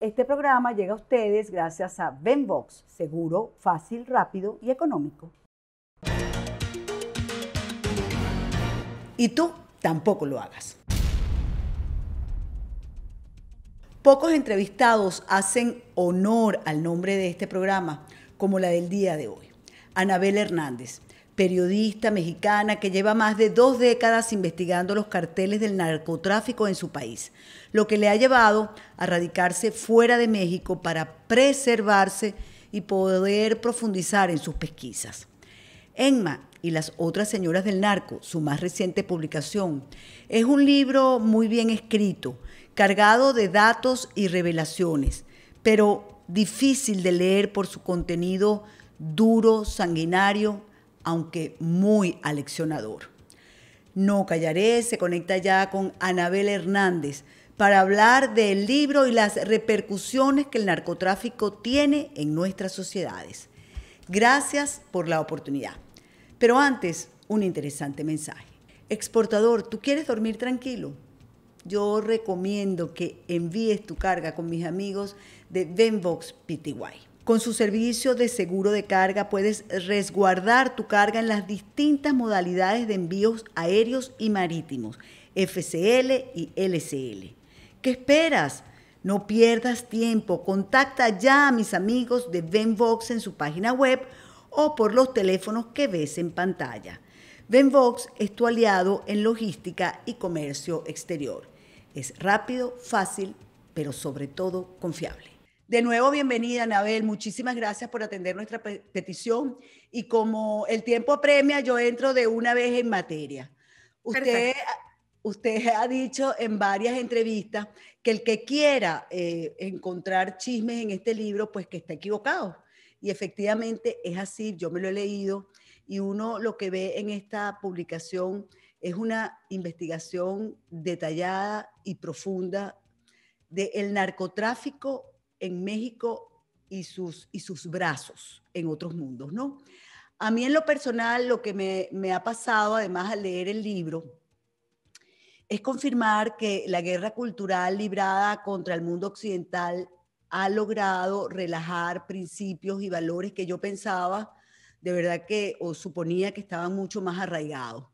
Este programa llega a ustedes gracias a Venbox, seguro, fácil, rápido y económico. Y tú tampoco lo hagas. Pocos entrevistados hacen honor al nombre de este programa, como la del día de hoy. Anabel Hernández, periodista mexicana que lleva más de 2 décadas investigando los carteles del narcotráfico en su país, lo que le ha llevado a radicarse fuera de México para preservarse y poder profundizar en sus pesquisas. Emma y las otras señoras del narco, su más reciente publicación, es un libro muy bien escrito, cargado de datos y revelaciones, pero difícil de leer por su contenido duro, sanguinario, aunque muy aleccionador. No Callaré se conecta ya con Anabel Hernández para hablar del libro y las repercusiones que el narcotráfico tiene en nuestras sociedades. Gracias por la oportunidad. Pero antes, un interesante mensaje. Exportador, ¿tú quieres dormir tranquilo? Yo recomiendo que envíes tu carga con mis amigos de Venbox Pty. Con su servicio de seguro de carga puedes resguardar tu carga en las distintas modalidades de envíos aéreos y marítimos, FCL y LCL. ¿Qué esperas? No pierdas tiempo. Contacta ya a mis amigos de Venbox en su página web o por los teléfonos que ves en pantalla. Venbox es tu aliado en logística y comercio exterior. Es rápido, fácil, pero sobre todo confiable. De nuevo, bienvenida, Anabel. Muchísimas gracias por atender nuestra petición. Y como el tiempo apremia, yo entro de una vez en materia. Usted ha dicho en varias entrevistas que el que quiera encontrar chismes en este libro, pues que está equivocado. Y efectivamente es así, yo me lo he leído y uno lo que ve en esta publicación es una investigación detallada y profunda del narcotráfico en México y sus brazos en otros mundos, ¿no? A mí en lo personal lo que me ha pasado, además al leer el libro, es confirmar que la guerra cultural librada contra el mundo occidental ha logrado relajar principios y valores que yo pensaba de verdad que o suponía que estaban mucho más arraigados.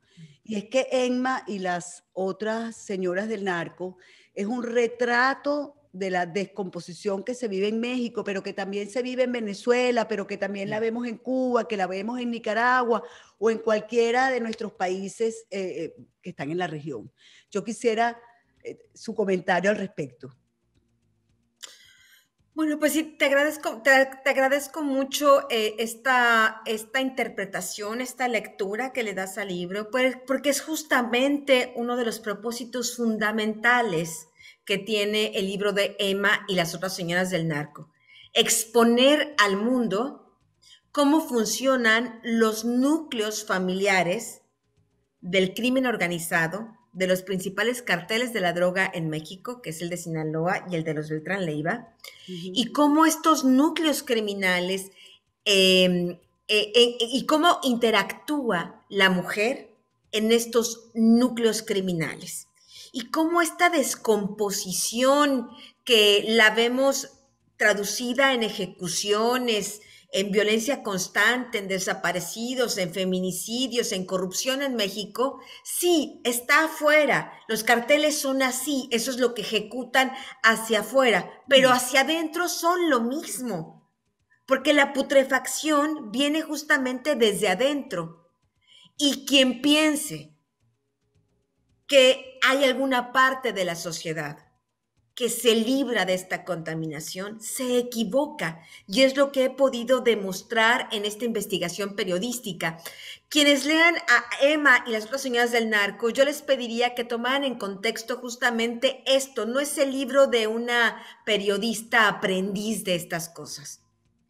Y es que Emma y las otras señoras del narco es un retrato de la descomposición que se vive en México, pero que también se vive en Venezuela, pero que también la vemos en Cuba, que la vemos en Nicaragua o en cualquiera de nuestros países que están en la región. Yo quisiera su comentario al respecto. Bueno, pues sí, te agradezco mucho esta interpretación, esta lectura que le das al libro, pues, porque es justamente uno de los propósitos fundamentales que tiene el libro de Emma y las otras señoras del narco. Exponer al mundo cómo funcionan los núcleos familiares del crimen organizado, de los principales carteles de la droga en México, que es el de Sinaloa y el de los Beltrán Leiva, y cómo estos núcleos criminales y cómo interactúa la mujer en estos núcleos criminales. Y cómo esta descomposición que la vemos traducida en ejecuciones, en violencia constante, en desaparecidos, en feminicidios, en corrupción en México, sí, está afuera. Los carteles son así, eso es lo que ejecutan hacia afuera, pero hacia adentro son lo mismo, porque la putrefacción viene justamente desde adentro. Y quien piense que hay alguna parte de la sociedad que se libra de esta contaminación, se equivoca. Y es lo que he podido demostrar en esta investigación periodística. Quienes lean a Emma y las otras señoras del narco, yo les pediría que tomaran en contexto justamente esto. No es el libro de una periodista aprendiz de estas cosas.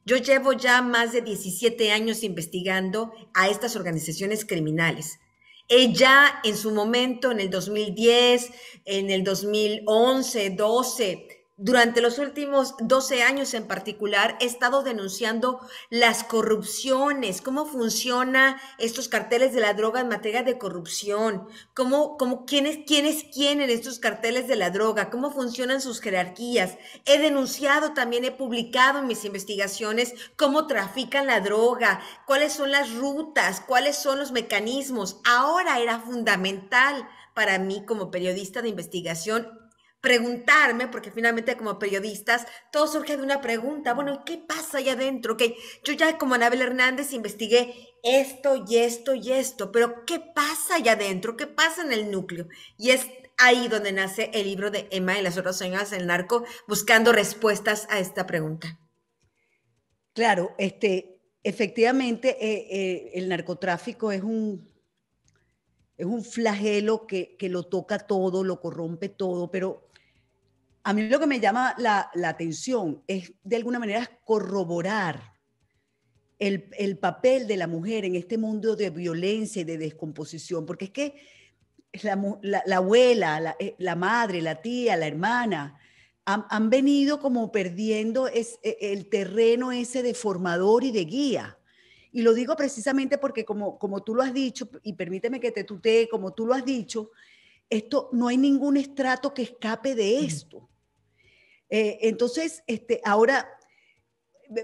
Yo llevo ya más de 17 años investigando a estas organizaciones criminales. Ella en su momento, en el 2010, en el 2011, 12, durante los últimos 12 años en particular, he estado denunciando las corrupciones, cómo funcionan estos carteles de la droga en materia de corrupción, quién es quién en estos carteles de la droga, cómo funcionan sus jerarquías. He denunciado también, he publicado en mis investigaciones cómo trafican la droga, cuáles son las rutas, cuáles son los mecanismos. Ahora era fundamental para mí como periodista de investigación preguntarme, porque finalmente como periodistas todo surge de una pregunta, bueno, ¿qué pasa allá adentro? Okay, yo ya como Anabel Hernández investigué esto y esto y esto, pero ¿qué pasa allá adentro? ¿Qué pasa en el núcleo? Y es ahí donde nace el libro de Emma y las otras señoras del narco, buscando respuestas a esta pregunta. Claro, efectivamente, el narcotráfico es un flagelo que lo toca todo, lo corrompe todo, pero a mí lo que me llama la atención es de alguna manera corroborar el papel de la mujer en este mundo de violencia y de descomposición, porque es que la abuela, la madre, la tía, la hermana, han venido como perdiendo el terreno ese de formador y de guía. Y lo digo precisamente porque como tú lo has dicho, y permíteme que te tutee, como tú lo has dicho, esto no hay ningún estrato que escape de esto. Entonces, ahora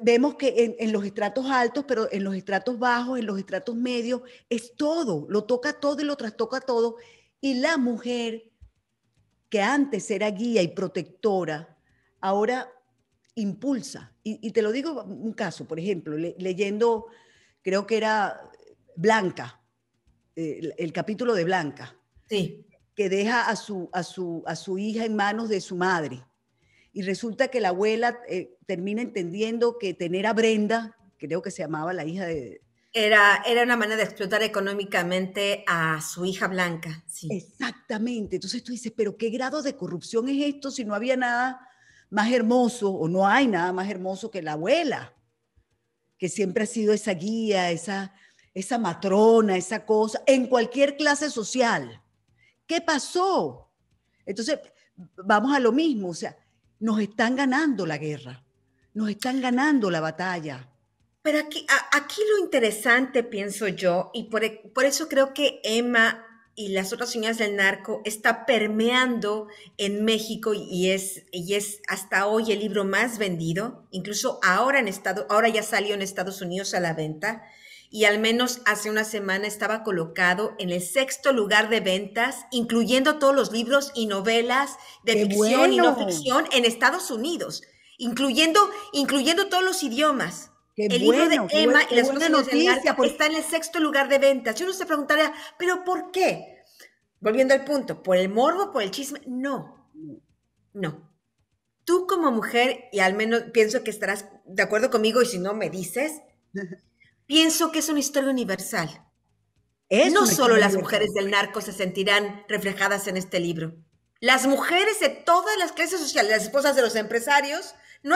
vemos que en los estratos altos, pero en los estratos bajos, en los estratos medios, es todo, lo toca todo y lo trastoca todo. Y la mujer, que antes era guía y protectora, ahora impulsa. Y te lo digo un caso, por ejemplo, leyendo, creo que era Blanca, el capítulo de Blanca, Sí. que deja a su hija en manos de su madre. Y resulta que la abuela termina entendiendo que tener a Brenda, creo que se llamaba la hija de... Era una manera de explotar económicamente a su hija Blanca, sí. Exactamente. Entonces tú dices, pero ¿qué grado de corrupción es esto si no había nada más hermoso o no hay nada más hermoso que la abuela, que siempre ha sido esa guía, esa matrona, esa cosa, en cualquier clase social? ¿Qué pasó? Entonces, vamos a lo mismo, o sea, nos están ganando la guerra, nos están ganando la batalla. Pero aquí lo interesante, pienso yo, y por eso creo que Emma y las otras señoras del narco está permeando en México y es hasta hoy el libro más vendido, incluso ahora ya salió en Estados Unidos a la venta, y al menos hace una semana estaba colocado en el sexto lugar de ventas, incluyendo todos los libros y novelas de ¡Qué ficción y no bueno! ficción en Estados Unidos, incluyendo todos los idiomas. ¡Qué El libro de bueno! Emma y Qué las otras buena señoras del narco noticia! Porque está en el sexto lugar de ventas. Y uno se preguntaría, ¿pero por qué? Volviendo al punto, ¿por el morbo, por el chisme? No, no. Tú como mujer, y al menos pienso que estarás de acuerdo conmigo y si no me dices, pienso que es una historia universal. es No una solo historia las universal. mujeres del narco se sentirán reflejadas en este libro. Las mujeres de todas las clases sociales, las esposas de los empresarios, no,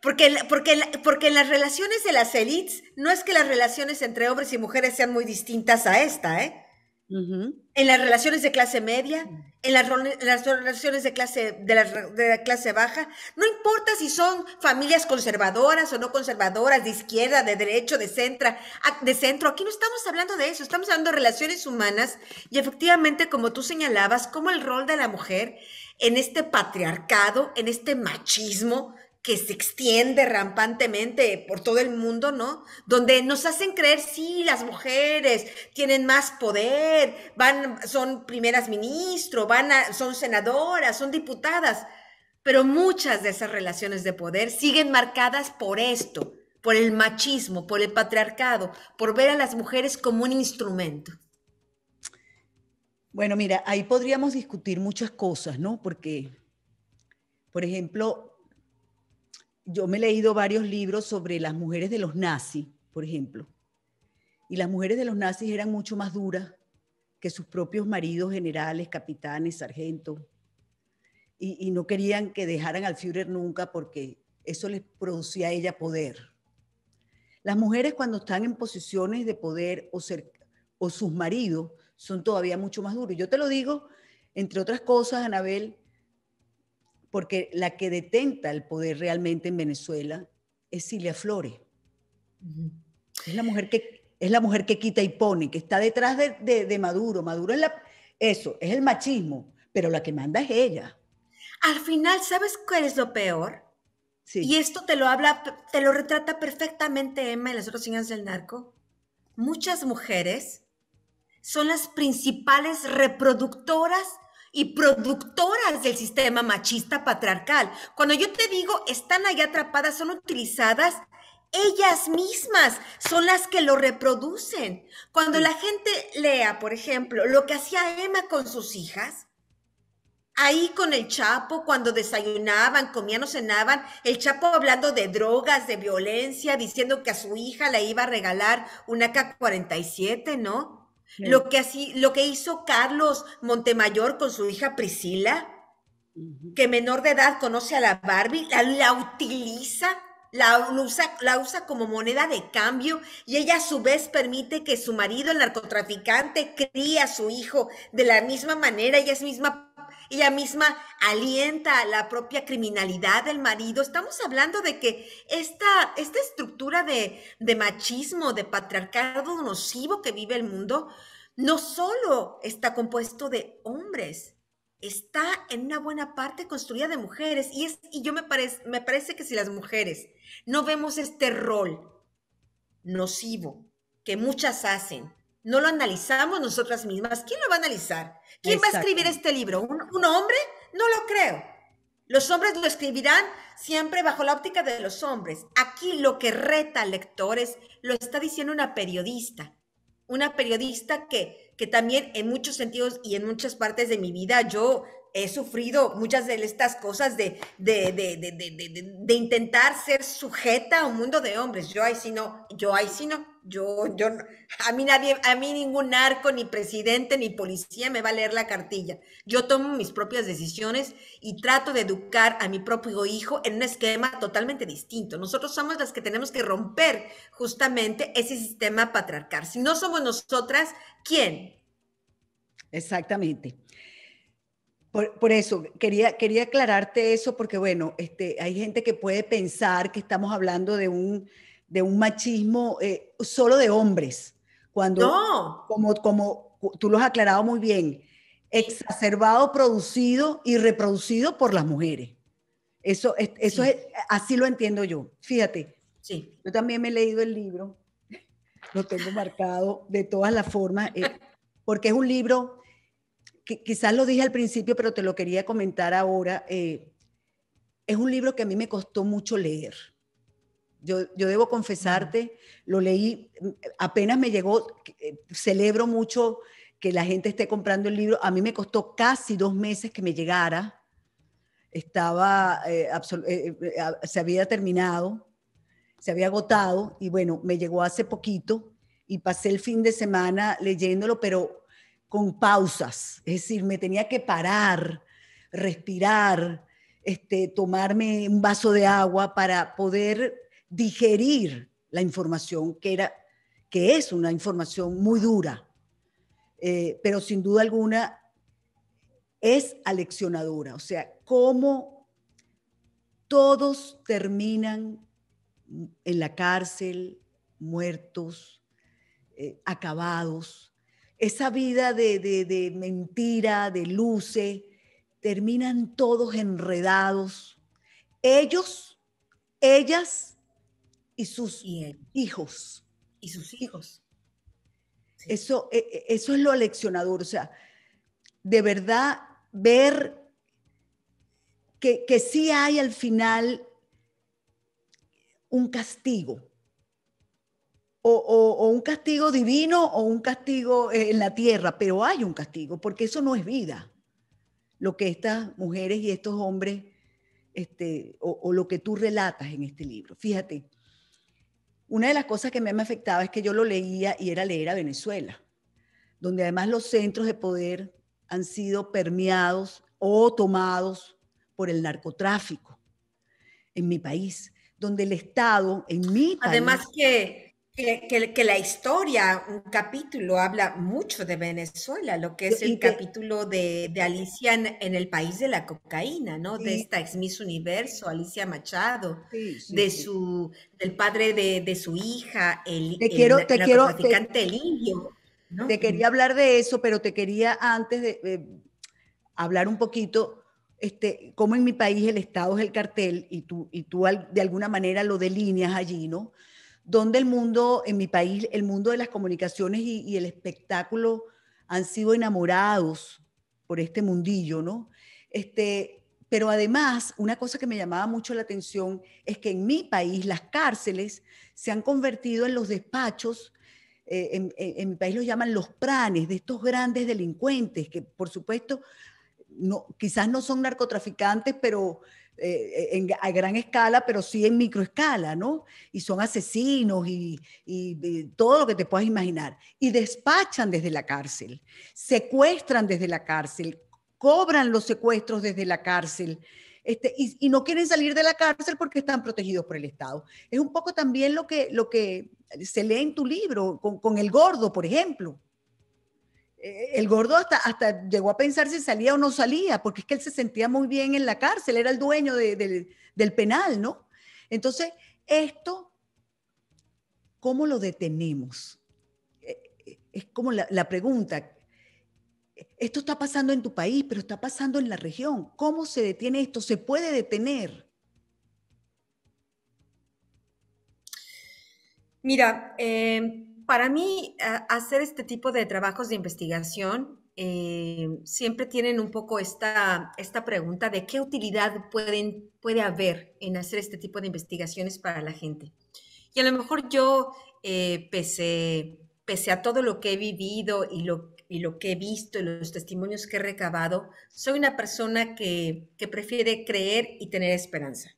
porque en las relaciones de las élites, no es que las relaciones entre hombres y mujeres sean muy distintas a esta, ¿eh? Ujú. En las relaciones de clase media, en las relaciones de la clase baja, no importa si son familias conservadoras o no conservadoras, de izquierda, de derecho, de centro, aquí no estamos hablando de eso, estamos hablando de relaciones humanas y efectivamente, como tú señalabas, como el rol de la mujer en este patriarcado, en este machismo que se extiende rampantemente por todo el mundo, ¿no? Donde nos hacen creer, sí, las mujeres tienen más poder, son primeras ministros, son senadoras, son diputadas, pero muchas de esas relaciones de poder siguen marcadas por esto, por el machismo, por el patriarcado, por ver a las mujeres como un instrumento. Bueno, mira, ahí podríamos discutir muchas cosas, ¿no? Porque, por ejemplo, yo me he leído varios libros sobre las mujeres de los nazis, por ejemplo, y las mujeres de los nazis eran mucho más duras que sus propios maridos generales, capitanes, sargentos, y no querían que dejaran al Führer nunca porque eso les producía a ella poder. Las mujeres cuando están en posiciones de poder o sus maridos son todavía mucho más duros. Yo te lo digo, entre otras cosas, Anabel, porque la que detenta el poder realmente en Venezuela es Cilia Flores. Ujú. Es la mujer que quita y pone, que está detrás de Maduro. Maduro es eso, es el machismo, pero la que manda es ella. Al final, ¿sabes cuál es lo peor? Y Sí, esto te lo retrata perfectamente Emma en Las otras señas del narco. Muchas mujeres son las principales reproductoras y productoras del sistema machista patriarcal. Cuando yo te digo están ahí atrapadas, son utilizadas, ellas mismas son las que lo reproducen. Cuando sí. la gente lea, por ejemplo, lo que hacía Emma con sus hijas, ahí con el Chapo, cuando desayunaban, comían o cenaban, el Chapo hablando de drogas, de violencia, diciendo que a su hija le iba a regalar una AK-47, ¿no? Sí. Lo que hizo Carlos Montemayor con su hija Priscila, Ujú. que menor de edad conoce a la Barbie, la utiliza, la usa como moneda de cambio y ella a su vez permite que su marido, el narcotraficante, críe a su hijo de la misma manera, ella misma alienta la propia criminalidad del marido. Estamos hablando de que esta estructura de machismo, de patriarcado nocivo que vive el mundo, no solo está compuesto de hombres, está en una buena parte construida de mujeres. Me parece que si las mujeres no vemos este rol nocivo que muchas hacen, no lo analizamos nosotras mismas, ¿quién lo va a analizar? ¿Quién va a escribir Exactamente. este libro? Un hombre? No lo creo. Los hombres lo escribirán siempre bajo la óptica de los hombres. Aquí lo que reta al lector lo está diciendo una periodista que también en muchos sentidos y en muchas partes de mi vida yo he sufrido muchas de estas cosas de intentar ser sujeta a un mundo de hombres. A mí nadie, a mí ningún narco, ni presidente, ni policía me va a leer la cartilla. Yo tomo mis propias decisiones y trato de educar a mi propio hijo en un esquema totalmente distinto. Nosotros somos las que tenemos que romper justamente ese sistema patriarcal. Si no somos nosotras, ¿quién? Exactamente. Por eso, quería aclararte eso porque, bueno, hay gente que puede pensar que estamos hablando de un machismo solo de hombres, cuando, No. como tú lo has aclarado muy bien, Sí, exacerbado, producido y reproducido por las mujeres. Eso sí, es, así lo entiendo yo. Fíjate, sí. yo también me he leído el libro, lo tengo marcado de todas las formas, porque es un libro que quizás lo dije al principio, pero te lo quería comentar ahora. Es un libro que a mí me costó mucho leer. Yo debo Mm. confesarte, lo leí, apenas me llegó, celebro mucho que la gente esté comprando el libro. A mí me costó casi 2 meses que me llegara. Estaba, se había terminado, se había agotado y bueno, me llegó hace poquito y pasé el fin de semana leyéndolo, pero con pausas, es decir, me tenía que parar, respirar, tomarme un vaso de agua para poder digerir la información que es una información muy dura, pero sin duda alguna es aleccionadora, o sea, cómo todos terminan en la cárcel, muertos, acabados. Esa vida de mentira, de luce, terminan todos enredados. Ellos, ellas y sus Y él, hijos. y sus Y hijos. Sí. eso es lo aleccionador. O sea, de verdad ver que sí hay al final un castigo o un castigo divino o un castigo en la tierra, pero hay un castigo, porque eso no es vida, lo que estas mujeres y estos hombres, o lo que tú relatas en este libro. Fíjate, una de las cosas que me afectaba es que yo lo leía y era leer a Venezuela, donde además los centros de poder han sido permeados o tomados por el narcotráfico en mi país, donde el Estado en mi Además país, Que la historia, un capítulo, habla mucho de Venezuela, lo que es el Y te, capítulo de Alicia en el país de la cocaína, ¿no? De sí, esta ex Miss Universo, Alicia Machado, sí, sí, de sí. del padre de su hija, Te el quiero, te quiero, narcotraficante El Indio, ¿no? te quería hablar de eso, pero te quería antes de hablar un poquito, cómo en mi país el Estado es el cartel y tú de alguna manera lo delineas allí, ¿no? Donde el mundo, en mi país, el mundo de las comunicaciones y el espectáculo han sido enamorados por este mundillo, ¿no? Pero además, una cosa que me llamaba mucho la atención es que en mi país las cárceles se han convertido en los despachos, en mi país los llaman los pranes de estos grandes delincuentes, que por supuesto no, quizás no son narcotraficantes, pero a gran escala, pero sí en microescala, ¿no? Y son asesinos y todo lo que te puedas imaginar. Y despachan desde la cárcel, secuestran desde la cárcel, cobran los secuestros desde la cárcel. Y no quieren salir de la cárcel porque están protegidos por el Estado. Es un poco también lo que se lee en tu libro con el gordo, por ejemplo. El gordo hasta llegó a pensar si salía o no salía, porque es que él se sentía muy bien en la cárcel, era el dueño del penal, ¿no? Entonces, esto, ¿cómo lo detenemos? Es como la pregunta. Esto está pasando en tu país, pero está pasando en la región. ¿Cómo se detiene esto? ¿Se puede detener? Mira, para mí hacer este tipo de trabajos de investigación siempre tienen un poco esta pregunta de qué utilidad puede haber en hacer este tipo de investigaciones para la gente. Y a lo mejor yo, pese a todo lo que he vivido y lo que he visto y los testimonios que he recabado, soy una persona que prefiere creer y tener esperanza.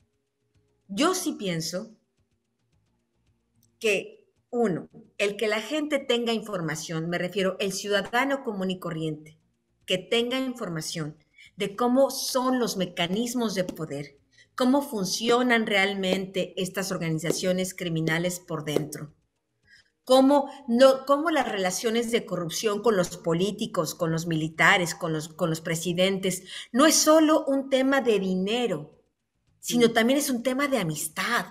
Yo sí pienso que, uno, el que la gente tenga información, me refiero el ciudadano común y corriente, que tenga información de cómo son los mecanismos de poder, cómo funcionan realmente estas organizaciones criminales por dentro, cómo, no, cómo las relaciones de corrupción con los políticos, con los militares, con los presidentes, no es solo un tema de dinero, sino también es un tema de amistad.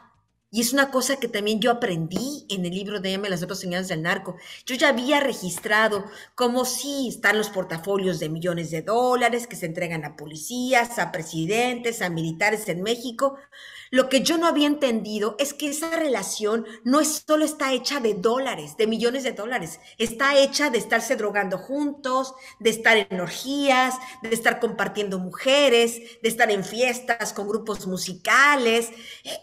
Y es una cosa que también yo aprendí en el libro de M, Las otras señales del narco. Yo ya había registrado cómo sí están los portafolios de millones de dólares que se entregan a policías, a presidentes, a militares en México. Lo que yo no había entendido es que esa relación no es solo está hecha de dólares, de millones de dólares, está hecha de estarse drogando juntos, de estar en orgías, de estar compartiendo mujeres, de estar en fiestas con grupos musicales,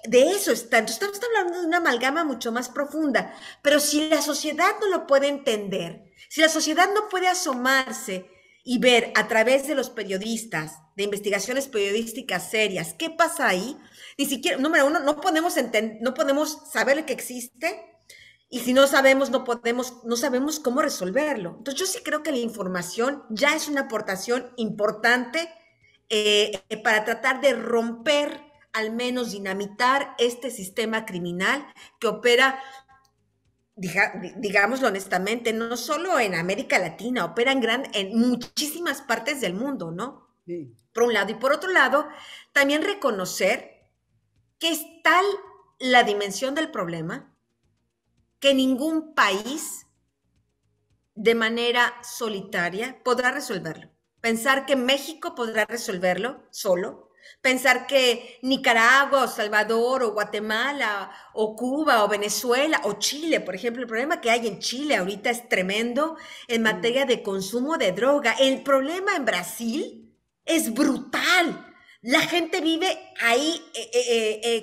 de eso está. Entonces estamos hablando de una amalgama mucho más profunda, pero si la sociedad no lo puede entender, si la sociedad no puede asomarse y ver a través de los periodistas, de investigaciones periodísticas serias, qué pasa ahí, ni siquiera, número uno, no podemos saber que existe y si no sabemos, no sabemos cómo resolverlo. Entonces yo sí creo que la información ya es una aportación importante para tratar de romper, al menos dinamitar este sistema criminal que opera, digámoslo honestamente, no solo en América Latina, opera en muchísimas partes del mundo, ¿no? Sí. Por un lado. Y por otro lado, también reconocer que es tal la dimensión del problema que ningún país de manera solitaria podrá resolverlo. Pensar que México podrá resolverlo solo, pensar que Nicaragua o Salvador o Guatemala o Cuba o Venezuela o Chile, por ejemplo, el problema que hay en Chile ahorita es tremendo en materia de consumo de droga. El problema en Brasil es brutal. La gente vive ahí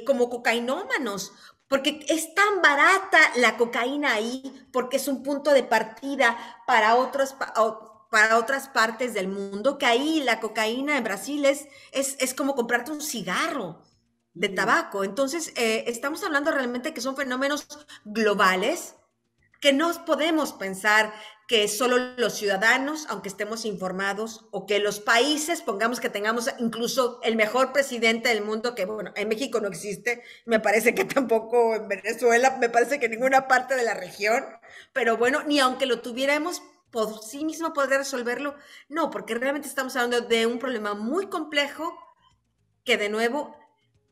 como cocainómanos, porque es tan barata la cocaína ahí, porque es un punto de partida para otras partes del mundo, que ahí la cocaína en Brasil es como comprarte un cigarro de tabaco. Entonces, estamos hablando realmente que son fenómenos globales que no podemos pensar que solo los ciudadanos, aunque estemos informados, o que los países, pongamos que tengamos incluso el mejor presidente del mundo, que bueno, en México no existe, me parece que tampoco en Venezuela, me parece que en ninguna parte de la región, pero bueno, ni aunque lo tuviéramos, por sí mismo podría resolverlo, no, porque realmente estamos hablando de un problema muy complejo que de nuevo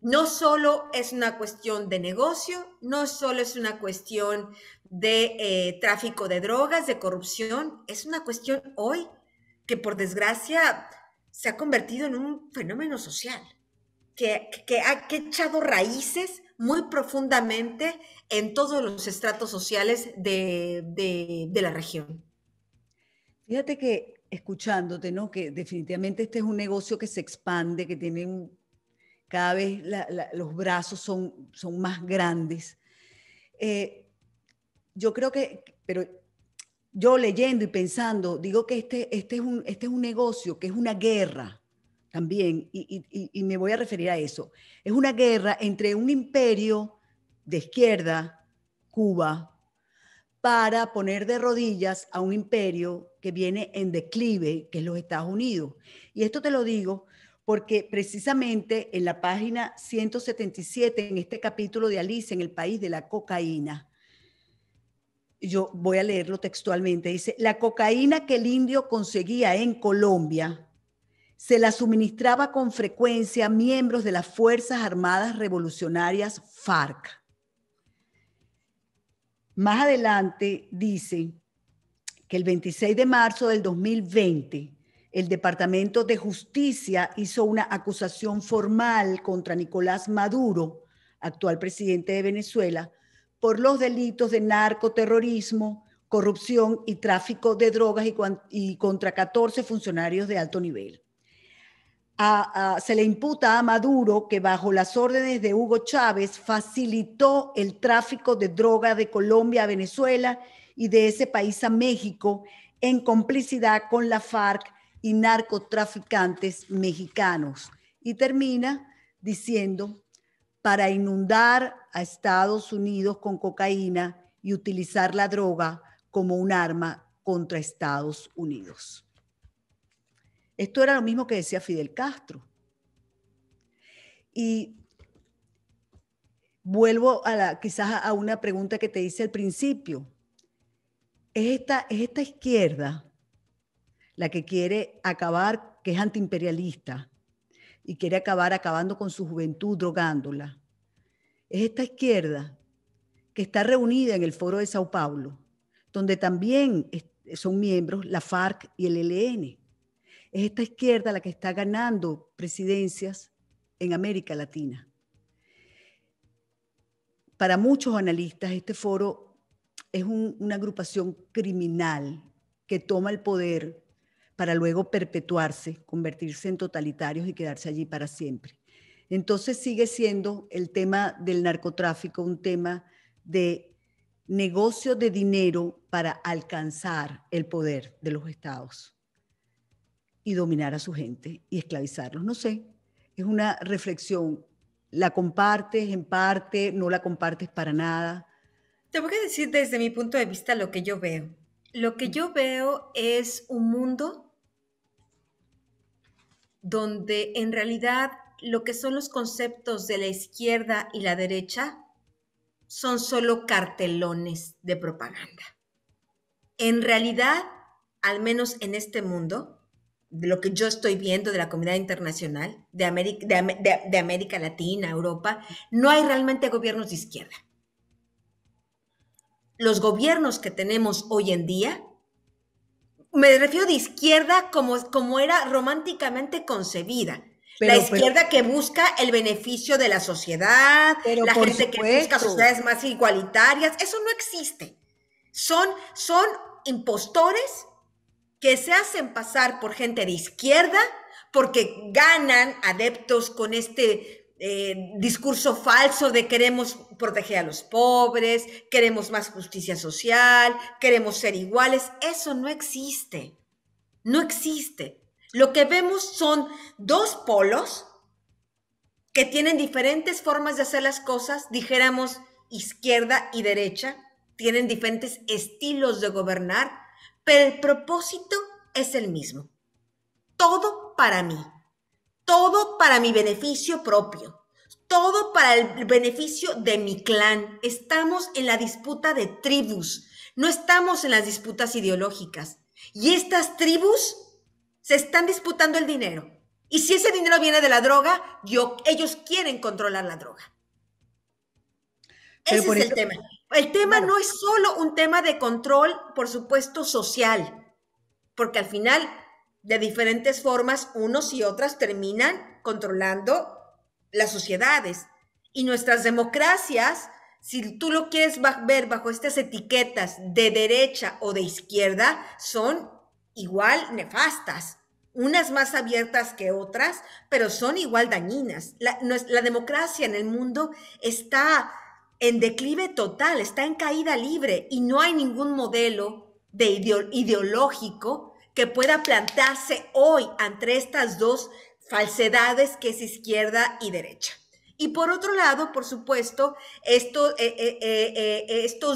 no solo es una cuestión de negocio, no solo es una cuestión de tráfico de drogas, de corrupción, es una cuestión hoy que por desgracia se ha convertido en un fenómeno social, que ha echado raíces muy profundamente en todos los estratos sociales de la región. Fíjate que escuchándote, ¿no? Que definitivamente este es un negocio que se expande, que tiene cada vez los brazos son más grandes. Yo creo que, pero yo leyendo y pensando, digo que este es un negocio, que es una guerra también, y me voy a referir a eso. Es una guerra entre un imperio de izquierda, Cuba, para poner de rodillas a un imperio que viene en declive, que es los Estados Unidos. Y esto te lo digo porque precisamente en la página 177, en este capítulo de Alice en el país de la cocaína, yo voy a leerlo textualmente, dice, la cocaína que el indio conseguía en Colombia se la suministraba con frecuencia a miembros de las Fuerzas Armadas Revolucionarias FARC. Más adelante dice que el 26 de marzo del 2020, el Departamento de Justicia hizo una acusación formal contra Nicolás Maduro, actual presidente de Venezuela, por los delitos de narcoterrorismo, corrupción y tráfico de drogas y contra 14 funcionarios de alto nivel. Se le imputa a Maduro que bajo las órdenes de Hugo Chávez facilitó el tráfico de droga de Colombia a Venezuela y de ese país a México en complicidad con la FARC y narcotraficantes mexicanos. Y termina diciendo, para inundar a Estados Unidos con cocaína y utilizar la droga como un arma contra Estados Unidos. Esto era lo mismo que decía Fidel Castro. Y vuelvo quizás a una pregunta que te hice al principio. ¿Es esta izquierda la que quiere acabar, que es antiimperialista y quiere acabar acabando con su juventud, drogándola? Es esta izquierda que está reunida en el Foro de Sao Paulo, donde también son miembros la FARC y el ELN. Es esta izquierda la que está ganando presidencias en América Latina. Para muchos analistas, este foro es una agrupación criminal que toma el poder para luego perpetuarse, convertirse en totalitarios y quedarse allí para siempre. Entonces sigue siendo el tema del narcotráfico un tema de negocio de dinero para alcanzar el poder de los estados y dominar a su gente y esclavizarlos. No sé, es una reflexión. ¿La compartes en parte? ¿No la compartes para nada? Te voy a decir desde mi punto de vista lo que yo veo. Lo que yo veo es un mundo donde en realidad lo que son los conceptos de la izquierda y la derecha son solo cartelones de propaganda. En realidad, al menos en este mundo, de lo que yo estoy viendo de la comunidad internacional, de América Latina, Europa, no hay realmente gobiernos de izquierda. Los gobiernos que tenemos hoy en día, me refiero de izquierda como era románticamente concebida. La izquierda que busca el beneficio de la sociedad, la gente que busca sociedades más igualitarias, eso no existe. Son impostores que se hacen pasar por gente de izquierda porque ganan adeptos con este discurso falso de queremos proteger a los pobres, queremos más justicia social, queremos ser iguales. Eso no existe. No existe. Lo que vemos son dos polos que tienen diferentes formas de hacer las cosas, dijéramos izquierda y derecha, tienen diferentes estilos de gobernar, pero el propósito es el mismo. Todo para mí, todo para mi beneficio propio, todo para el beneficio de mi clan. Estamos en la disputa de tribus, no estamos en las disputas ideológicas. Y estas tribus se están disputando el dinero. Y si ese dinero viene de la droga, ellos quieren controlar la droga. Pero Ese por es el eso, tema. El tema claro, no es solo un tema de control, por supuesto, social, porque al final, de diferentes formas, unos y otras terminan controlando las sociedades. Y nuestras democracias, si tú lo quieres ver bajo estas etiquetas de derecha o de izquierda, son igual nefastas. Unas más abiertas que otras, pero son igual dañinas. La democracia en el mundo está en declive total, está en caída libre y no hay ningún modelo ideológico que pueda plantarse hoy ante estas dos falsedades que es izquierda y derecha. Y por otro lado, por supuesto, estos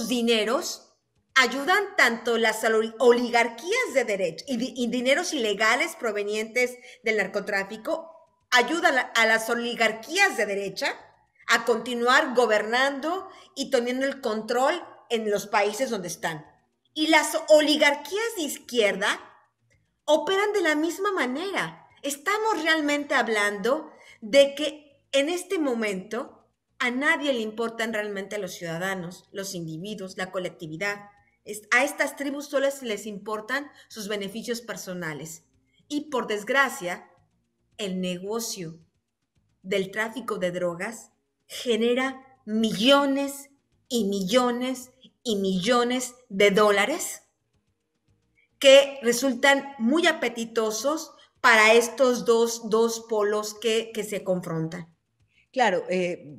dineros ayudan tanto las oligarquías de derecha y dineros ilegales provenientes del narcotráfico, ayudan a las oligarquías de derecha a continuar gobernando y teniendo el control en los países donde están. Y las oligarquías de izquierda operan de la misma manera. Estamos realmente hablando de que en este momento a nadie le importan realmente los ciudadanos, los individuos, la colectividad. A estas tribus solo les importan sus beneficios personales. Y por desgracia, el negocio del tráfico de drogas genera millones y millones y millones de dólares que resultan muy apetitosos para estos dos polos que se confrontan. claro,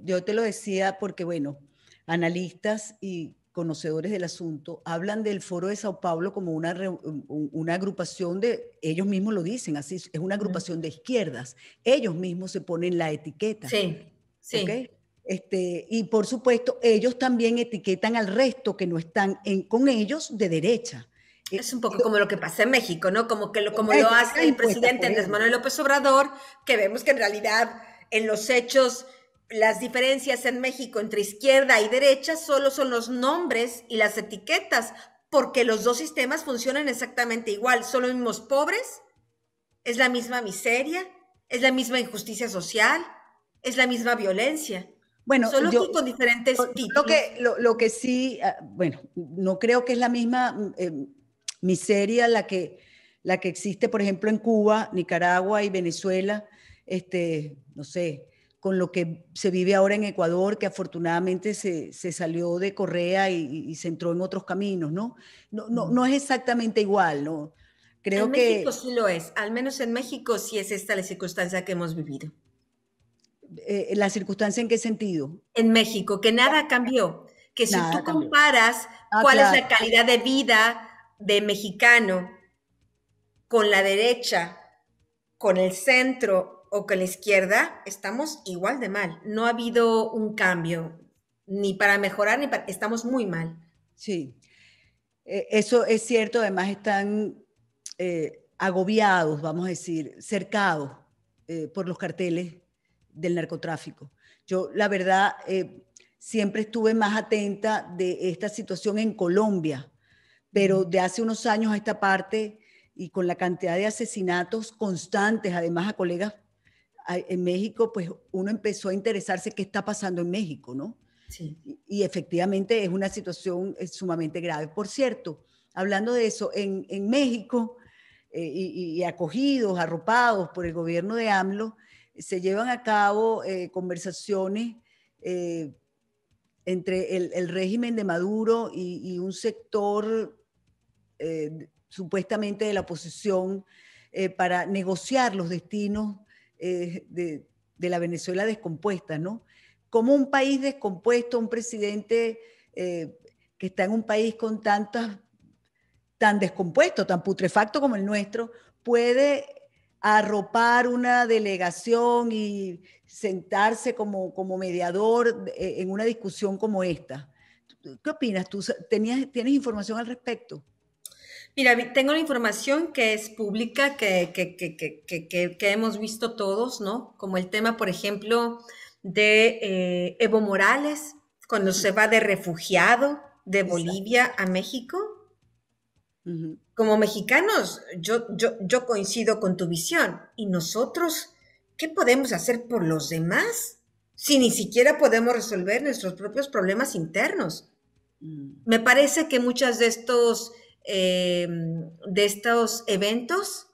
yo te lo decía porque, bueno, analistas y conocedores del asunto hablan del Foro de Sao Paulo como una agrupación de, ellos mismos lo dicen, así es una agrupación de izquierdas, ellos mismos se ponen la etiqueta, Sí, ¿ok? sí. Y por supuesto, ellos también etiquetan al resto que no están con ellos de derecha. Es un poco como lo que pasa en México, ¿no? Con Como las lo etiquetas hace el impuestas, presidente por Andrés ejemplo. Manuel López Obrador, que vemos que en realidad en los hechos las diferencias en México entre izquierda y derecha solo son los nombres y las etiquetas, porque los dos sistemas funcionan exactamente igual. Son los mismos pobres, es la misma miseria, es la misma injusticia social, es la misma violencia, Bueno, solo que con diferentes títulos. lo que sí, bueno, no creo que es la misma miseria la que existe, por ejemplo, en Cuba, Nicaragua y Venezuela, no sé, con lo que se vive ahora en Ecuador, que afortunadamente se salió de Correa y se entró en otros caminos, ¿no? No es exactamente igual, ¿no? En Creo México que sí lo es, al menos en México sí es esta la circunstancia que hemos vivido. la circunstancia en qué sentido, En México, que nada cambió, que si tú nada cambió. comparas Ah, cuál es claro. la calidad de vida de mexicano con la derecha, con el centro o con la izquierda, estamos igual de mal. No ha habido un cambio, ni para mejorar, ni para... Estamos muy mal. Sí, eso es cierto, además están agobiados, vamos a decir, cercados por los carteles del narcotráfico. Yo, la verdad, siempre estuve más atenta de esta situación en Colombia, pero de hace unos años a esta parte y con la cantidad de asesinatos constantes, además a colegas en México, pues uno empezó a interesarse qué está pasando en México, ¿no? Sí. Y efectivamente es una situación sumamente grave. Por cierto, hablando de eso, en México y acogidos, arropados por el gobierno de AMLO, se llevan a cabo conversaciones eh, entre el régimen de Maduro y un sector supuestamente de la oposición para negociar los destinos de la Venezuela descompuesta, ¿no? Como un país descompuesto, un presidente que está en un país con tan descompuesto, tan putrefacto como el nuestro, puede arropar una delegación y sentarse como mediador en una discusión como esta. ¿Qué opinas tú? ¿Tienes información al respecto? Mira, tengo la información que es pública, que hemos visto todos, ¿no? Como el tema, por ejemplo, de Evo Morales, cuando se va de refugiado de Exacto. Bolivia a México. Ujú. Como mexicanos, yo coincido con tu visión. ¿Y nosotros qué podemos hacer por los demás si ni siquiera podemos resolver nuestros propios problemas internos? Mm. Me parece que muchos de estos eventos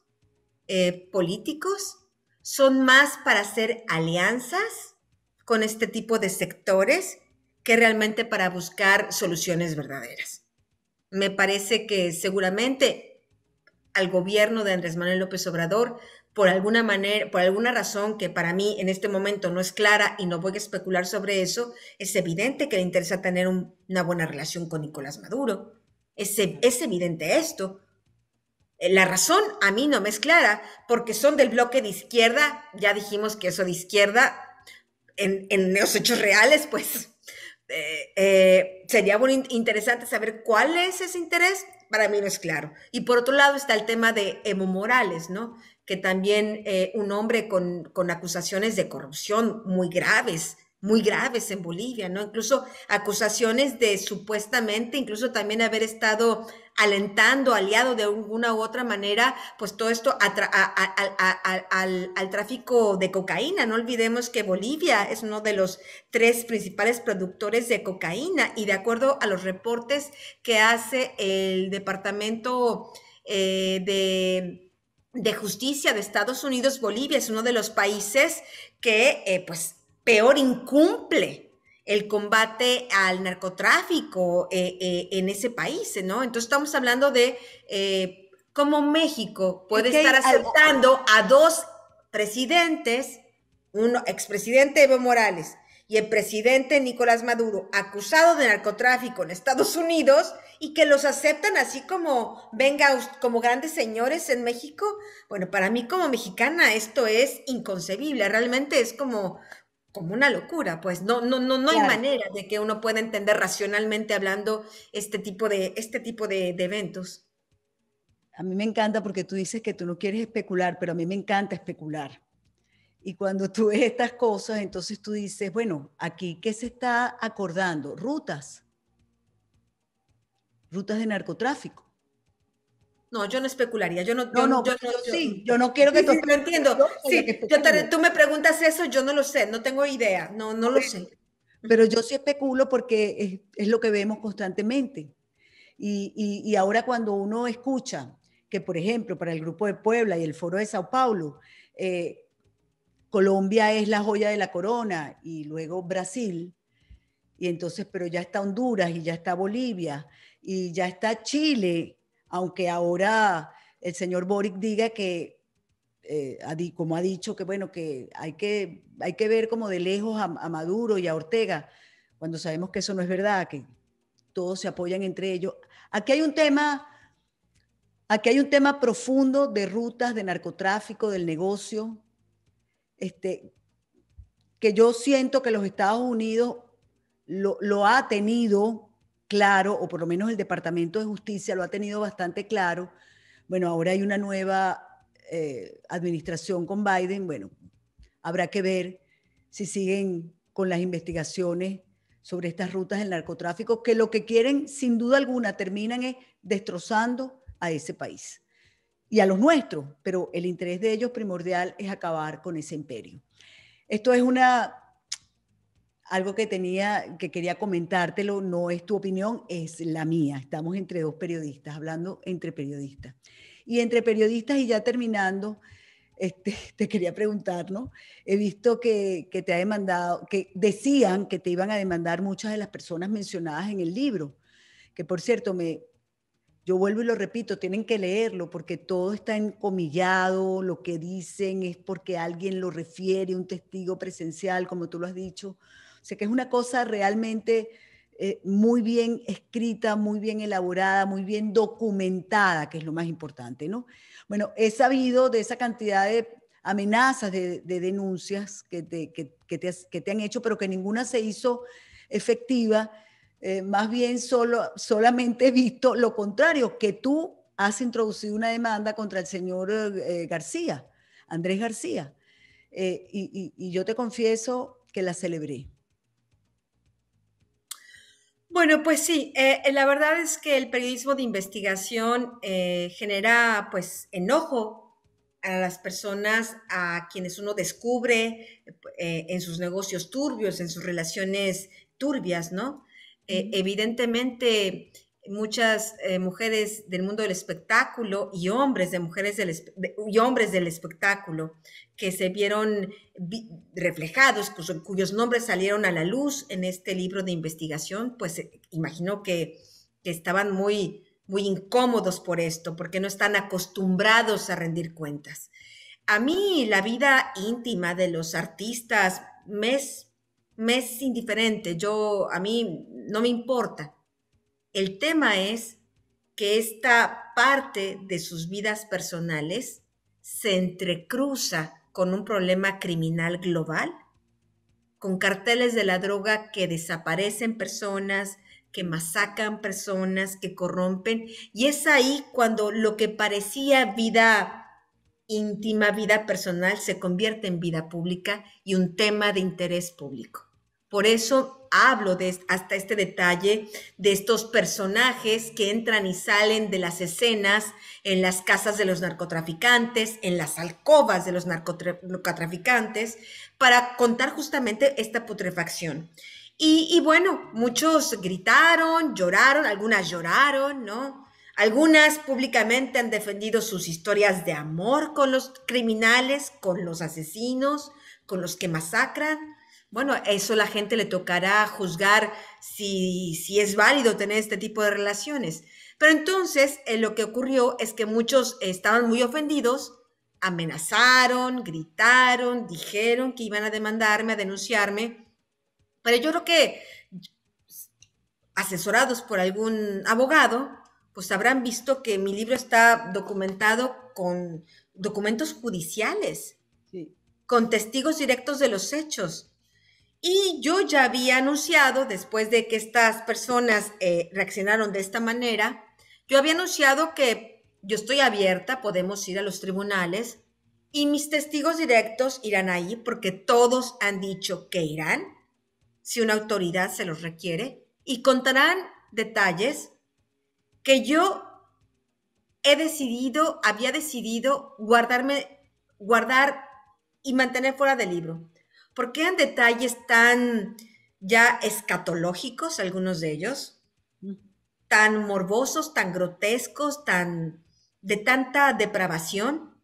políticos son más para hacer alianzas con este tipo de sectores que realmente para buscar soluciones verdaderas. Me parece que seguramente al gobierno de Andrés Manuel López Obrador, por alguna manera, por alguna razón que para mí en este momento no es clara y no voy a especular sobre eso, es evidente que le interesa tener una buena relación con Nicolás Maduro. Es evidente esto. La razón a mí no me es clara, porque son del bloque de izquierda, ya dijimos que eso de izquierda en los hechos reales, pues sería muy interesante saber cuál es ese interés. Para mí no es claro. Y por otro lado está el tema de Evo Morales, ¿no? Que también un hombre con acusaciones de corrupción muy graves en Bolivia, ¿no? Incluso acusaciones de supuestamente, incluso también haber estado alentando, aliado de alguna u otra manera, pues todo esto al tráfico de cocaína. No olvidemos que Bolivia es uno de los tres principales productores de cocaína y de acuerdo a los reportes que hace el Departamento de Justicia de Estados Unidos, Bolivia es uno de los países que pues peor incumple el combate al narcotráfico en ese país, ¿no? Entonces estamos hablando de cómo México Es puede que estar hay aceptando a dos presidentes, un expresidente Evo Morales y el presidente Nicolás Maduro, acusado de narcotráfico en Estados Unidos y que los aceptan así como, venga, como grandes señores en México. Bueno, para mí como mexicana esto es inconcebible, realmente es como una locura, pues no hay claro, manera de que uno pueda entender racionalmente hablando este tipo de eventos. a mí me encanta porque tú dices que tú no quieres especular, pero a mí me encanta especular. Y cuando tú ves estas cosas, entonces tú dices, bueno, aquí, ¿qué se está acordando? Rutas de narcotráfico. No, yo no especularía, No, no, yo pero no, yo yo, sí, yo no quiero que sí, tú sí, lo especules, entiendo. yo soy la que Sí, especulo. tú me preguntas eso, yo no lo sé, no tengo idea, no Por lo eso. sé. Pero yo sí especulo porque es lo que vemos constantemente. Y ahora cuando uno escucha que, por ejemplo, para el Grupo de Puebla y el Foro de Sao Paulo, eh, Colombia es la joya de la corona y luego Brasil, y entonces, pero ya está Honduras y ya está Bolivia y ya está Chile, aunque ahora el señor Boric diga que, como ha dicho, que bueno, que hay que ver como de lejos a Maduro y a Ortega, cuando sabemos que eso no es verdad, que todos se apoyan entre ellos. Aquí hay un tema, aquí hay un tema profundo de rutas, de narcotráfico, del negocio, este, que yo siento que los Estados Unidos lo ha tenido claro, o por lo menos el Departamento de Justicia lo ha tenido bastante claro. Bueno, ahora hay una nueva administración con Biden. Bueno, habrá que ver si siguen con las investigaciones sobre estas rutas del narcotráfico, que lo que quieren, sin duda alguna, terminan es destrozando a ese país y a los nuestros, pero el interés de ellos primordial es acabar con ese imperio. Esto es algo que quería comentártelo, no es tu opinión, es la mía. Estamos entre dos periodistas, hablando entre periodistas. Y entre periodistas y ya terminando, te quería preguntar, ¿no? He visto que te ha demandado, que decían que te iban a demandar muchas de las personas mencionadas en el libro, que por cierto, yo vuelvo y lo repito, tienen que leerlo porque todo está encomillado, lo que dicen es porque alguien lo refiere, un testigo presencial, como tú lo has dicho. O sea que es una cosa realmente muy bien escrita, muy bien elaborada, muy bien documentada, que es lo más importante, ¿no? Bueno, he sabido de esa cantidad de amenazas, de denuncias que te han hecho, pero que ninguna se hizo efectiva. Más bien solamente he visto lo contrario, que tú has introducido una demanda contra el señor García, Andrés García. Y yo te confieso que la celebré. Bueno, pues sí, la verdad es que el periodismo de investigación genera pues enojo a las personas a quienes uno descubre en sus negocios turbios, en sus relaciones turbias, ¿no? Evidentemente, muchas mujeres del mundo del espectáculo y hombres y hombres del espectáculo que se vieron reflejados, cuyos nombres salieron a la luz en este libro de investigación, pues imagino que estaban muy incómodos por esto, porque no están acostumbrados a rendir cuentas. A mí la vida íntima de los artistas me es indiferente, a mí no me importa. El tema es que esta parte de sus vidas personales se entrecruza con un problema criminal global, con carteles de la droga que desaparecen personas, que masacran personas, que corrompen, y es ahí cuando lo que parecía vida íntima, vida personal, se convierte en vida pública y un tema de interés público. Por eso hablo hasta este detalle de estos personajes que entran y salen de las escenas en las casas de los narcotraficantes, en las alcobas de los narcotraficantes, para contar justamente esta putrefacción. Y bueno, muchos gritaron, lloraron, algunas lloraron, ¿no? Algunas públicamente han defendido sus historias de amor con los criminales, con los asesinos, con los que masacran. Bueno, eso la gente le tocará juzgar si es válido tener este tipo de relaciones. Pero entonces lo que ocurrió es que muchos estaban muy ofendidos, amenazaron, gritaron, dijeron que iban a demandarme, a denunciarme. Pero yo creo que asesorados por algún abogado, pues habrán visto que mi libro está documentado con documentos judiciales, sí, con testigos directos de los hechos. Y yo ya había anunciado, después de que estas personas reaccionaron de esta manera, yo había anunciado que yo estoy abierta, podemos ir a los tribunales y mis testigos directos irán ahí porque todos han dicho que irán, si una autoridad se los requiere, y contarán detalles que yo había decidido guardar y mantener fuera del libro. Porque eran detalles tan ya escatológicos, algunos de ellos, tan morbosos, tan grotescos, de tanta depravación,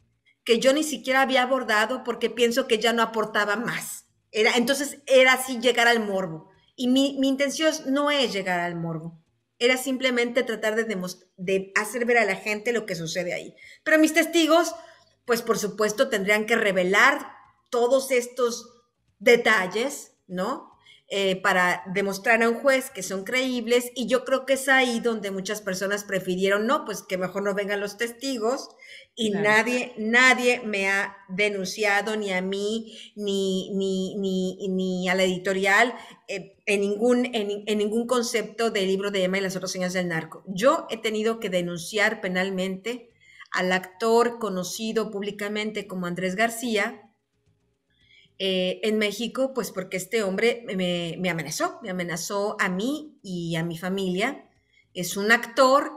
que yo ni siquiera había abordado porque pienso que ya no aportaba más. Entonces era así llegar al morbo. Y mi intención no es llegar al morbo. Era simplemente tratar de hacer ver a la gente lo que sucede ahí. Pero mis testigos, pues por supuesto, tendrían que revelar todos estos detalles, ¿no? Para demostrar a un juez que son creíbles, y yo creo que es ahí donde muchas personas prefirieron, no, pues que mejor no vengan los testigos, y claro, nadie me ha denunciado, ni a mí, ni a la editorial, en ningún concepto del libro de Emma y las otras señas del narco. Yo he tenido que denunciar penalmente al actor conocido públicamente como Andrés García, en México, pues porque este hombre me amenazó a mí y a mi familia. Es un actor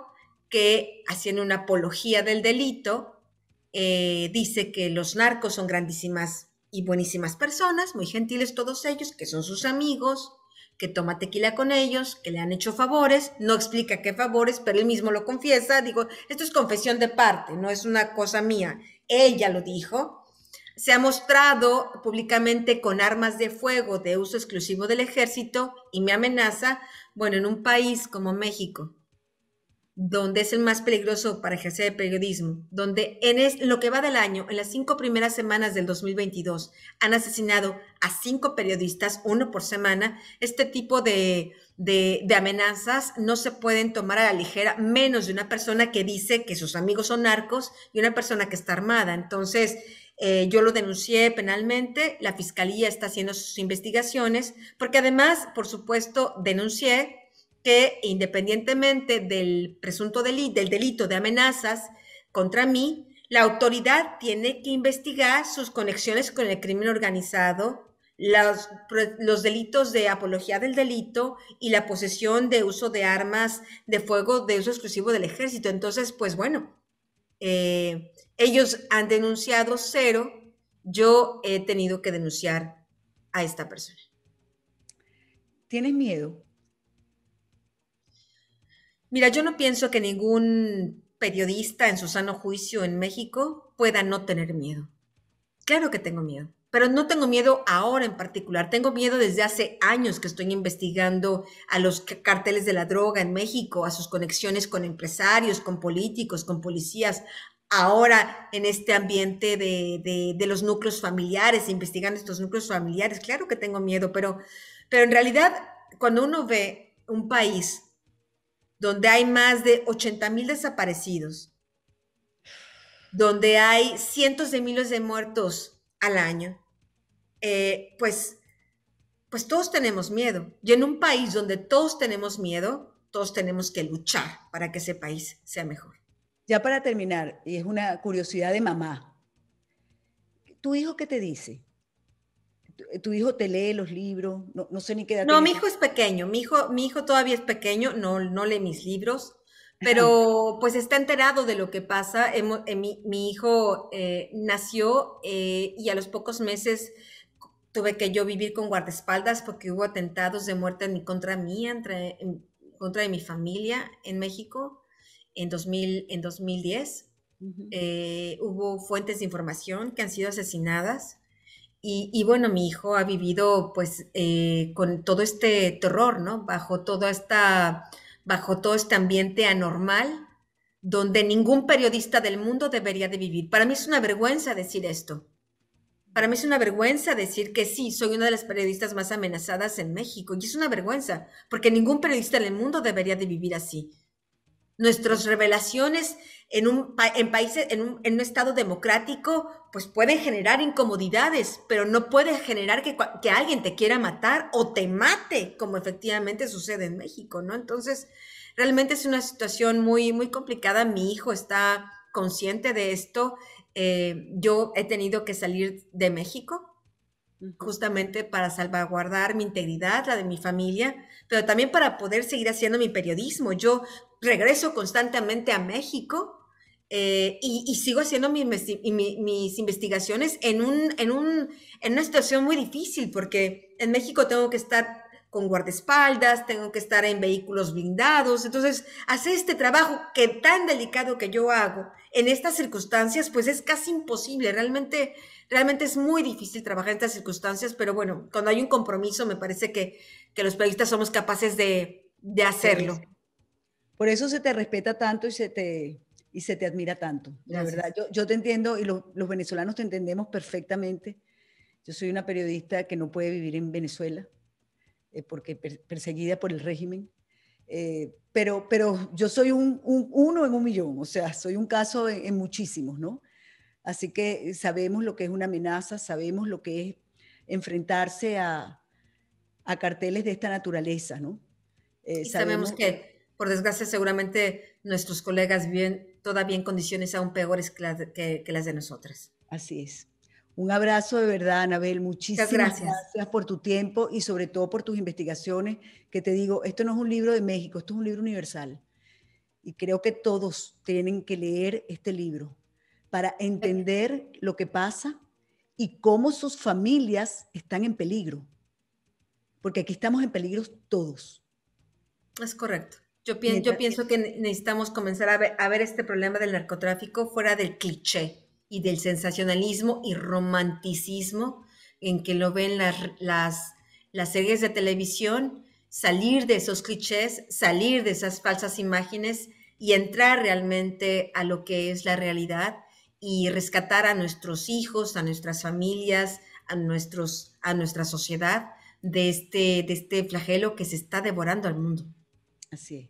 que, haciendo una apología del delito, dice que los narcos son grandísimas y buenísimas personas, muy gentiles todos ellos, que son sus amigos, que toma tequila con ellos, que le han hecho favores, no explica qué favores, pero él mismo lo confiesa. Digo, esto es confesión de parte, no es una cosa mía, él ya lo dijo. Se ha mostrado públicamente con armas de fuego de uso exclusivo del ejército y me amenaza, bueno, en un país como México, donde es el más peligroso para ejercer el periodismo, donde en lo que va del año, en las 5 primeras semanas del 2022, han asesinado a 5 periodistas, 1 por semana. Este tipo de amenazas no se pueden tomar a la ligera, menos de una persona que dice que sus amigos son narcos y una persona que está armada. Entonces, yo lo denuncié penalmente, la fiscalía está haciendo sus investigaciones, porque además, por supuesto, denuncié que independientemente del presunto del delito de amenazas contra mí, la autoridad tiene que investigar sus conexiones con el crimen organizado, los delitos de apología del delito y la posesión de uso de armas de fuego de uso exclusivo del ejército. Entonces, pues bueno, ellos han denunciado 0, yo he tenido que denunciar a esta persona. ¿Tienes miedo? Mira, yo no pienso que ningún periodista en su sano juicio en México pueda no tener miedo. Claro que tengo miedo, pero no tengo miedo ahora en particular. Tengo miedo desde hace años que estoy investigando a los carteles de la droga en México, a sus conexiones con empresarios, con políticos, con policías. Ahora en este ambiente de los núcleos familiares, investigando estos núcleos familiares, claro que tengo miedo, pero en realidad cuando uno ve un país donde hay más de 80,000 desaparecidos, donde hay cientos de miles de muertos al año, pues todos tenemos miedo. Y en un país donde todos tenemos miedo, todos tenemos que luchar para que ese país sea mejor. Ya para terminar, y es una curiosidad de mamá, ¿tu hijo qué te dice? ¿Tu hijo te lee los libros? No sé ni qué edad No, tiene. mi hijo es pequeño, mi hijo todavía es pequeño, no lee mis libros, pero pues está enterado de lo que pasa. Mi hijo nació y a los pocos meses tuve que yo vivir con guardaespaldas porque hubo atentados de muerte en contra mía, en contra de mi familia en México en 2010. Ujú. Hubo fuentes de información que han sido asesinadas. Y bueno, mi hijo ha vivido pues con todo este terror, ¿no? Bajo todo este ambiente anormal donde ningún periodista del mundo debería de vivir. Para mí es una vergüenza decir esto. Para mí es una vergüenza decir que sí, soy una de las periodistas más amenazadas en México. Y es una vergüenza, porque ningún periodista del mundo debería de vivir así. Nuestras revelaciones en países, en un estado democrático, pues pueden generar incomodidades, pero no puede generar que alguien te quiera matar o te mate, como efectivamente sucede en México, ¿no? Entonces, realmente es una situación muy, muy complicada. Mi hijo está consciente de esto. Yo he tenido que salir de México Ujú. justamente para salvaguardar mi integridad, la de mi familia, pero también para poder seguir haciendo mi periodismo. Yo regreso constantemente a México y sigo haciendo mis investigaciones en una situación muy difícil, porque en México tengo que estar con guardaespaldas, tengo que estar en vehículos blindados. Entonces, hacer este trabajo que tan delicado que yo hago en estas circunstancias, pues es casi imposible. Realmente es muy difícil trabajar en estas circunstancias, pero bueno, cuando hay un compromiso, me parece que los periodistas somos capaces de Por eso. hacerlo. Por eso se te respeta tanto y se te admira tanto, de verdad. Gracias. Yo te entiendo y los venezolanos te entendemos perfectamente. Yo soy una periodista que no puede vivir en Venezuela porque perseguida por el régimen. Pero yo soy uno en un millón, o sea, soy un caso en muchísimos, ¿no? Así que sabemos lo que es una amenaza, sabemos lo que es enfrentarse a carteles de esta naturaleza, ¿no? Y sabemos Sabemos, que, por desgracia, seguramente nuestros colegas viven todavía en condiciones aún peores que las de nosotras. así es. Un abrazo de verdad, Anabel. Muchas Muchísimas gracias. gracias por tu tiempo y sobre todo por tus investigaciones, que te digo, esto no es un libro de México, esto es un libro universal. Y creo que todos tienen que leer este libro para entender lo que pasa y cómo sus familias están en peligro. Porque aquí estamos en peligro todos. Es correcto. Yo Mientras, pienso que necesitamos comenzar a ver este problema del narcotráfico fuera del cliché y del sensacionalismo y romanticismo en que lo ven las series de televisión, salir de esos clichés, salir de esas falsas imágenes y entrar realmente a lo que es la realidad y rescatar a nuestros hijos, a nuestras familias, a nuestra sociedad de este flagelo que se está devorando al mundo. así es.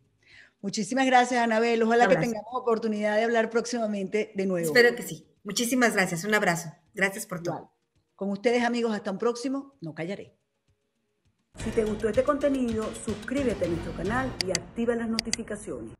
Muchísimas gracias, Anabel. Un Ojalá que abrazo. tengamos oportunidad de hablar próximamente de nuevo. Espero que sí. Muchísimas gracias. Un abrazo. Gracias por todo. Igual. Con ustedes, amigos, hasta un próximo. No callaré. Si te gustó este contenido, suscríbete a nuestro canal y activa las notificaciones.